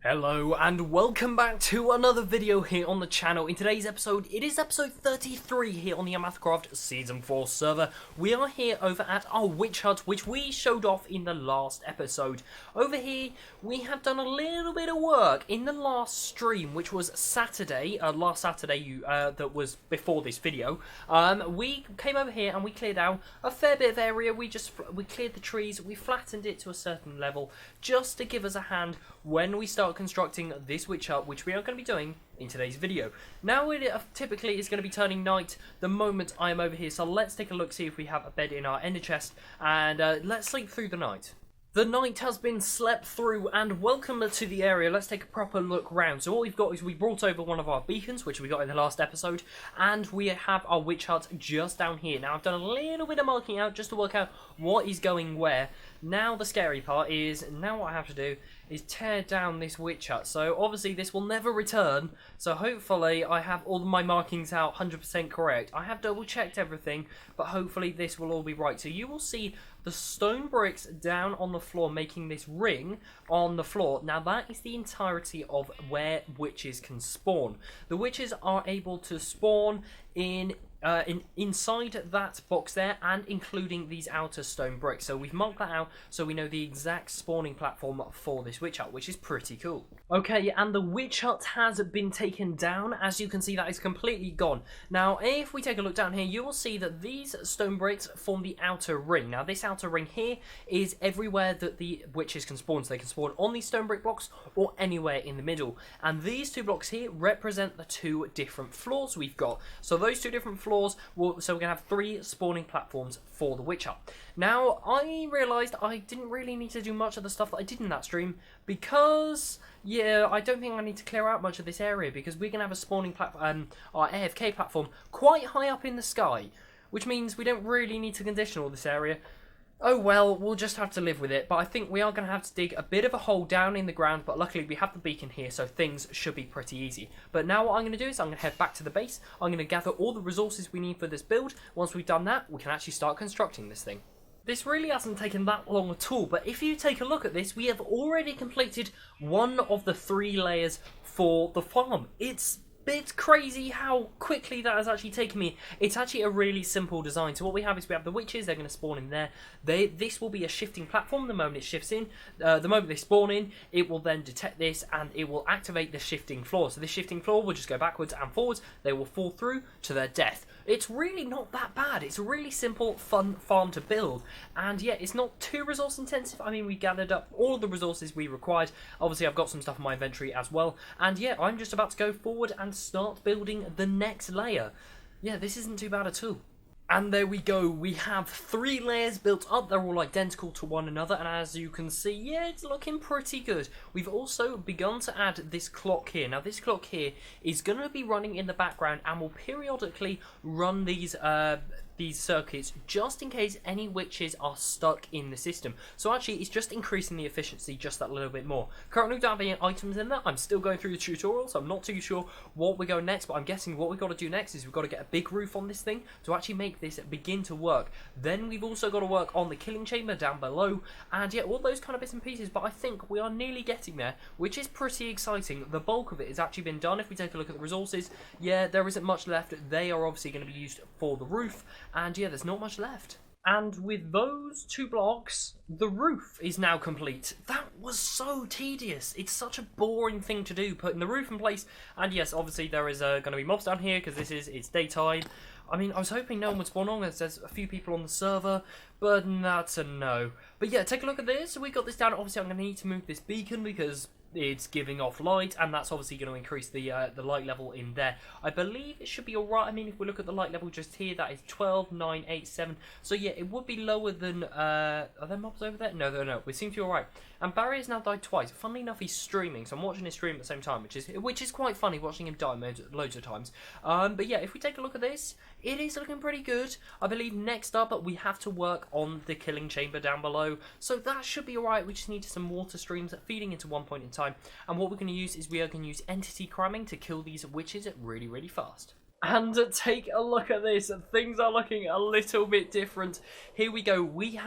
Hello and welcome back to another video here on the channel. In today's episode, it is episode 33 here on the OmathaCraft Season 4 server. We are here over at our witch hut, which we showed off in the last episode. Over here, we have done a little bit of work in the last stream, which was Saturday, last Saturday that was before this video. We came over here and we cleared out a fair bit of area. We cleared the trees, we flattened it to a certain level, just to give us a hand when we start constructing this witch hut, which we are going to be doing in today's video. Now it typically is going to be turning night the moment I am over here, so let's take a look, see if we have a bed in our ender chest, and let's sleep through the night. The night has been slept through, and welcome to the area. Let's take a proper look round. So what we've got is we brought over one of our beacons, which we got in the last episode, and we have our witch hut just down here. Now I've done a little bit of marking out just to work out what is going where. Now the scary part is, now what I have to do is tear down this witch hut. So obviously this will never return, so hopefully I have all of my markings out 100% correct. I have double checked everything, but hopefully this will all be right. So you will see the stone bricks down on the floor making this ring on the floor. Now that is the entirety of where witches can spawn. The witches are able to spawn inside that box there, and including these outer stone bricks. So we've marked that out so we know the exact spawning platform for this witch hut, which is pretty cool. Okay, and the witch hut has been taken down. As you can see, that is completely gone. Now if we take a look down here, you will see that these stone bricks form the outer ring. Now this outer ring here is everywhere that the witches can spawn. So they can spawn on these stone brick blocks or anywhere in the middle, and these two blocks here represent the two different floors we've got. So those two different floors, so we're going to have 3 spawning platforms for the witch hut. Now I realised I didn't really need to do much of the stuff that I did in that stream, because yeah, I don't think I need to clear out much of this area, because we're going to have a spawning platform, our AFK platform, quite high up in the sky, which means we don't really need to condition all this area. Oh well, we'll just have to live with it, but I think we are going to have to dig a bit of a hole down in the ground, but luckily we have the beacon here, so things should be pretty easy. But now what I'm going to do is I'm going to head back to the base. I'm going to gather all the resources we need for this build. Once we've done that, we can actually start constructing this thing. This really hasn't taken that long at all, but if you take a look at this, we have already completed one of the 3 layers for the farm. It's bit crazy how quickly that has actually taken me. It's actually a really simple design. So what we have is we have the witches. They're going to spawn in there. This will be a shifting platform the moment it shifts in. The moment they spawn in, it will then detect this and it will activate the shifting floor. So this shifting floor will just go backwards and forwards. They will fall through to their death. It's really not that bad. It's a really simple, fun farm to build. And yeah, it's not too resource intensive. I mean, we gathered up all of the resources we required. Obviously, I've got some stuff in my inventory as well. And yeah, I'm just about to go forward and start building the next layer. Yeah, this isn't too bad at all. And there we go, we have 3 layers built up. They're all identical to one another, and as you can see, yeah, it's looking pretty good. We've also begun to add this clock here. Now this clock here is going to be running in the background and will periodically run these circuits just in case any witches are stuck in the system. So actually it's just increasing the efficiency just that little bit more. Currently we don't have any items in there. I'm still going through the tutorial, so I'm not too sure what we're going next, but I'm guessing what we've got to do next is we've got to get a big roof on this thing to actually make this begin to work. Then we've also got to work on the killing chamber down below, and yeah, all those kind of bits and pieces, but I think we are nearly getting there, which is pretty exciting. The bulk of it has actually been done. If we take a look at the resources, yeah, there isn't much left. They are obviously going to be used for the roof, and yeah, there's not much left. And with those 2 blocks, the roof is now complete. That was so tedious. It's such a boring thing to do, putting the roof in place. And yes, obviously there is going to be mobs down here because it's daytime. I mean, I was hoping no one would spawn on as there's a few people on the server, but that's a no. But yeah, take a look at this. We got this down. Obviously, I'm going to need to move this beacon because it's giving off light, and that's obviously going to increase the light level in there. I believe it should be alright. I mean, if we look at the light level just here, that is 12, 9, 8, 7. So yeah, it would be lower than... are there mobs over there? No. We seem to be alright. And Barry has now died twice. Funnily enough, he's streaming, so I'm watching his stream at the same time, which is quite funny, watching him die loads of times. But yeah, if we take a look at this, it is looking pretty good. I believe next up, we have to work on the killing chamber down below. So that should be alright. We just need some water streams feeding into one point in time. And what we're going to use is we are going to use entity cramming to kill these witches really, really fast. And take a look at this. Things are looking a little bit different. Here we go. We're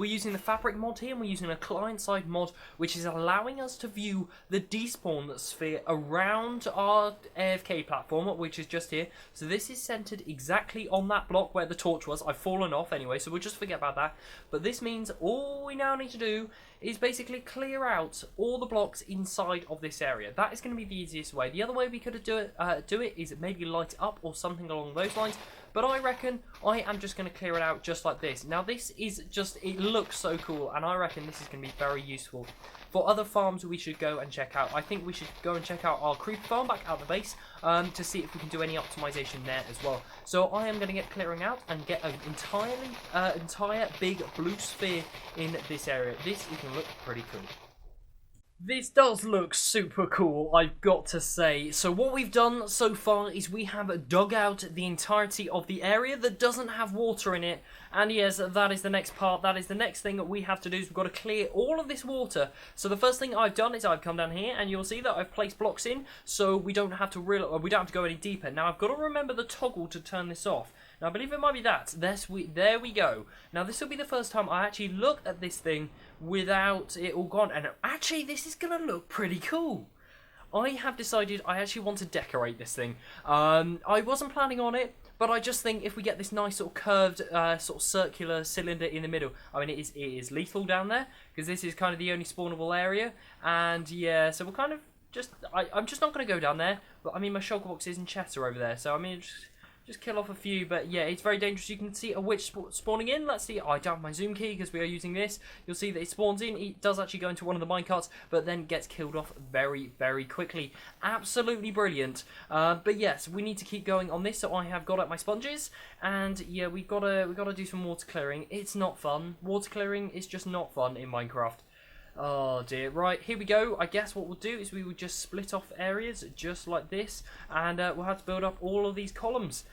using the fabric mod here, and we're using a client-side mod, which is allowing us to view the despawn sphere around our AFK platform, which is just here. So this is centered exactly on that block where the torch was. I've fallen off anyway, so we'll just forget about that. But this means all we now need to do is basically clear out all the blocks inside of this area. That is going to be the easiest way. The other way we could do it is maybe light it up or something along those lines. But I reckon I am just going to clear it out just like this. Now this is just, it looks so cool, and I reckon this is going to be very useful. For other farms we should go and check out. I think we should go and check out our creeper farm back out the base to see if we can do any optimization there as well. So I am going to get clearing out and get an entire big blue sphere in this area. This is going to look pretty cool. This does look super cool, I've got to say. So what we've done so far is we have dug out the entirety of the area that doesn't have water in it. And yes, that is the next part. That is the next thing that we have to do, is we've got to clear all of this water. So the first thing I've done is I've come down here, and you'll see that I've placed blocks in, so we don't have to go any deeper. Now I've got to remember the toggle to turn this off. Now I believe it might be that. There we go. Now this will be the first time I actually look at this thing without it all gone, and actually this is gonna look pretty cool. I have decided I actually want to decorate this thing. I wasn't planning on it, but I just think if we get this nice sort of curved, sort of circular cylinder in the middle, I mean it is lethal down there, because this is kind of the only spawnable area, and yeah, so we'll kind of just, I'm just not going to go down there, but I mean my shulker boxes and chests are over there, so I mean just kill off a few, but yeah, it's very dangerous. You can see a witch spawning in. Let's see. I don't have my zoom key because we are using this. You'll see that it spawns in. It does actually go into one of the minecarts, but then gets killed off very, very quickly. Absolutely brilliant. But yes, we need to keep going on this. So I have got up my sponges, and yeah, we gotta do some water clearing. It's not fun. Water clearing is just not fun in Minecraft. Oh dear. Right, here we go. I guess what we'll do is we will just split off areas just like this, and we'll have to build up all of these columns.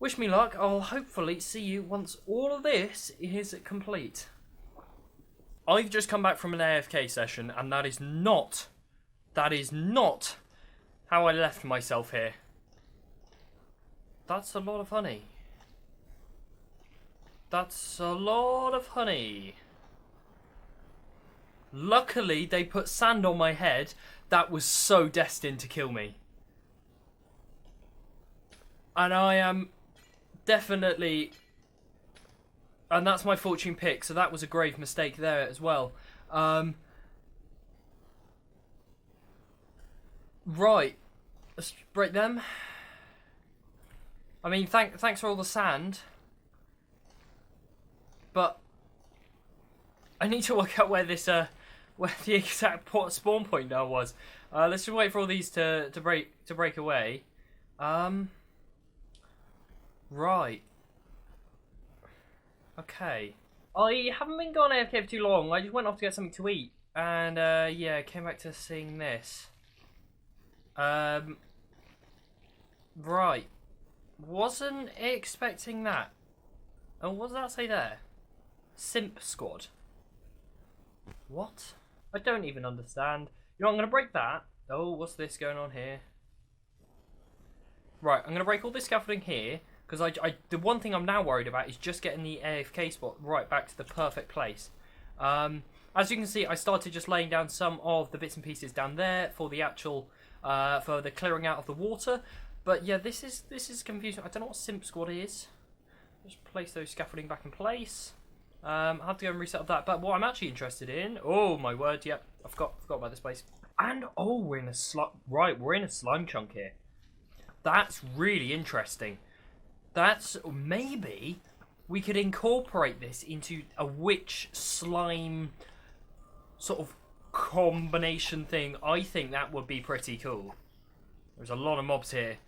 Wish me luck. I'll hopefully see you once all of this is complete. I've just come back from an AFK session, and that is not how I left myself here. That's a lot of honey. That's a lot of honey. Luckily, they put sand on my head. That was so destined to kill me. And I am definitely... And that's my fortune pick, so that was a grave mistake there as well. Right. Let's break them. I mean, thanks for all the sand. But I need to work out where this where the exact spawn point now was. Let's just wait for all these to break away. Right. Okay. I haven't been gone AFK for too long. I just went off to get something to eat, and yeah, came back to seeing this. Right. Wasn't expecting that. Oh, what does that say there? Simp squad. What? I don't even understand. You know, I'm going to break that. Oh, what's this going on here? Right, I'm going to break all this scaffolding here, because the one thing I'm now worried about is just getting the AFK spot right back to the perfect place. As you can see, I started just laying down some of the bits and pieces down there for the actual, for the clearing out of the water. But yeah, this is confusing. I don't know what Simp Squad is. Just place those scaffolding back in place. I'll have to go and reset up that. But what I'm actually interested in, oh my word, yep, I forgot about this place. And oh, we're in a slime chunk here. That's really interesting. That's, maybe we could incorporate this into a witch slime sort of combination thing. I think that would be pretty cool. There's a lot of mobs here.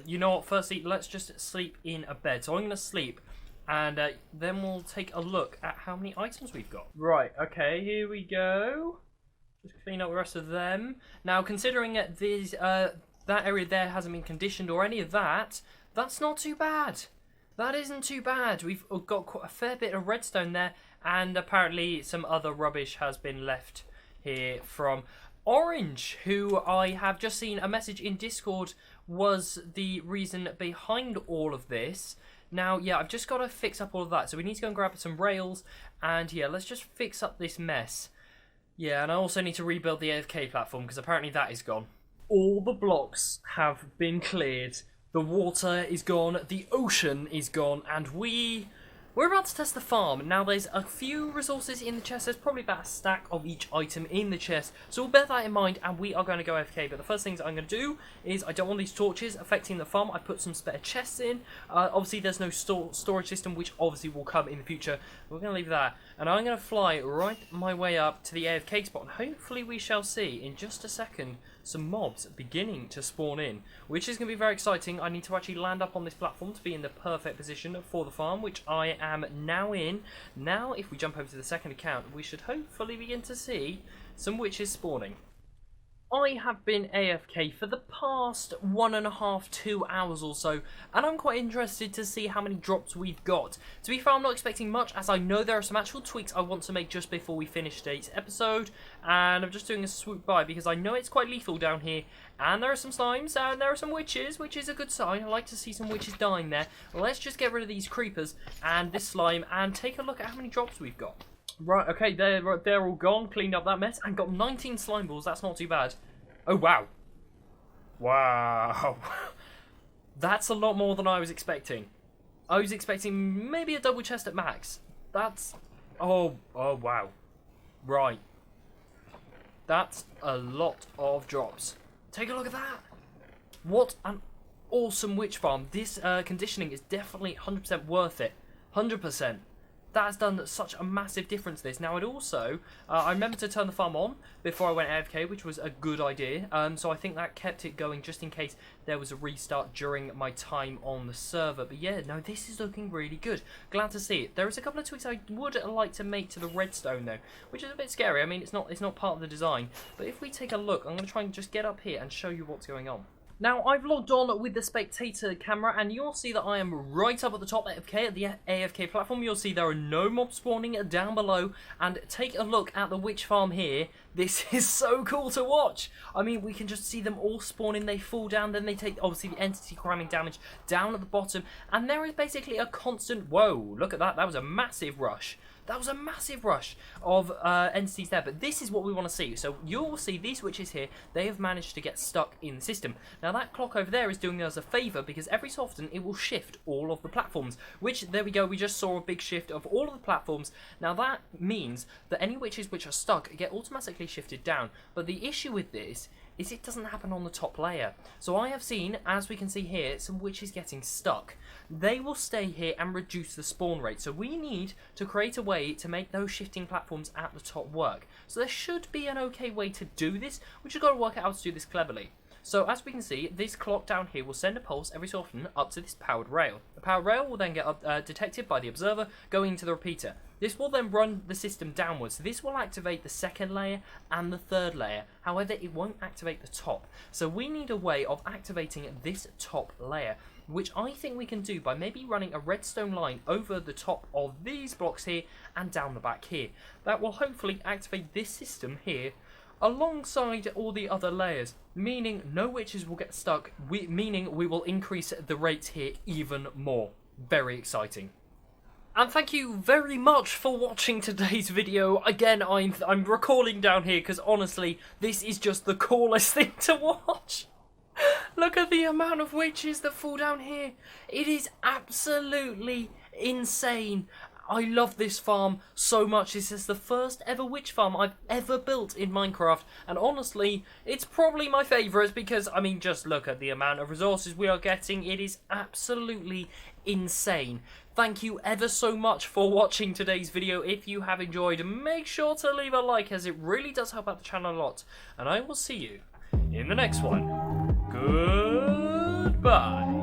You know what, firstly, let's just sleep in a bed. So I'm going to sleep, and then we'll take a look at how many items we've got. Right, okay, here we go. Just clean up the rest of them. Now, considering that these, that area there hasn't been conditioned or any of that, that's not too bad. That isn't too bad. We've got quite a fair bit of redstone there, and apparently some other rubbish has been left here from... Orange, who I have just seen a message in Discord, was the reason behind all of this. Now, yeah, I've just got to fix up all of that. So we need to go and grab some rails. And yeah, let's just fix up this mess. Yeah, and I also need to rebuild the AFK platform because apparently that is gone. All the blocks have been cleared. The water is gone. The ocean is gone. And we're about to test the farm. Now, there's a few resources in the chest. There's probably about a stack of each item in the chest. So we'll bear that in mind, and we are going to go AFK. But the first things I'm going to do is I don't want these torches affecting the farm. I put some spare chests in. Obviously, there's no storage system, which obviously will come in the future. We're going to leave that. And I'm going to fly right my way up to the AFK spot. And hopefully we shall see in just a second some mobs beginning to spawn in, which is going to be very exciting. I need to actually land up on this platform to be in the perfect position for the farm, which I am now in. Now, if we jump over to the second account, we should hopefully begin to see some witches spawning. I have been AFK for the past 1.5 to 2 hours or so, and I'm quite interested to see how many drops we've got. To be fair, I'm not expecting much, as I know there are some actual tweaks I want to make just before we finish today's episode, and I'm just doing a swoop by because I know it's quite lethal down here, and there are some slimes, and there are some witches, which is a good sign. I like to see some witches dying there. Let's just get rid of these creepers and this slime, and take a look at how many drops we've got. Right, okay, they're all gone, cleaned up that mess, and got 19 slime balls. That's not too bad. Oh, wow. Wow. That's a lot more than I was expecting. I was expecting maybe a double chest at max. That's... Oh, wow. Right. That's a lot of drops. Take a look at that. What an awesome witch farm. This conditioning is definitely 100% worth it. 100%. That has done such a massive difference this. Now, it also, I remember to turn the farm on before I went AFK, which was a good idea. So I think that kept it going just in case there was a restart during my time on the server. But yeah, no, this is looking really good. Glad to see it. There is a couple of tweaks I would like to make to the redstone though, which is a bit scary. I mean, it's not part of the design. But if we take a look, I'm going to try and just get up here and show you what's going on. Now, I've logged on with the spectator camera, and you'll see that I am right up at the top AFK, at the AFK platform. You'll see there are no mobs spawning down below, and take a look at the witch farm here. This is so cool to watch. I mean, we can just see them all spawning, they fall down, then they take, obviously, the entity cramming damage down at the bottom, and there is basically a constant, whoa, look at that, that was a massive rush. That was a massive rush of entities there, but this is what we want to see. So you'll see these witches here, they have managed to get stuck in the system. Now that clock over there is doing us a favour because every so often it will shift all of the platforms, which, there we go, we just saw a big shift of all of the platforms. Now that means that any witches which are stuck get automatically shifted down, but the issue with this is it doesn't happen on the top layer. So I have seen, as we can see here, some witches getting stuck. They will stay here and reduce the spawn rate. So we need to create a way to make those shifting platforms at the top work. So there should be an okay way to do this. We just got to work out how to do this cleverly. So as we can see, this clock down here will send a pulse every so often up to this powered rail. The powered rail will then get detected by the observer going into the repeater. This will then run the system downwards. This will activate the second layer and the third layer. However, it won't activate the top. So we need a way of activating this top layer, which I think we can do by maybe running a redstone line over the top of these blocks here and down the back here. That will hopefully activate this system here alongside all the other layers, meaning no witches will get stuck, meaning we will increase the rate here even more. Very exciting. And thank you very much for watching today's video. Again, I'm recalling down here because honestly, this is just the coolest thing to watch. Look at the amount of witches that fall down here. It is absolutely insane. I love this farm so much. This is the first ever witch farm I've ever built in Minecraft, and honestly, it's probably my favourite because, I mean, just look at the amount of resources we are getting. It is absolutely insane. Thank you ever so much for watching today's video. If you have enjoyed, make sure to leave a like, as it really does help out the channel a lot, and I will see you in the next one. Goodbye.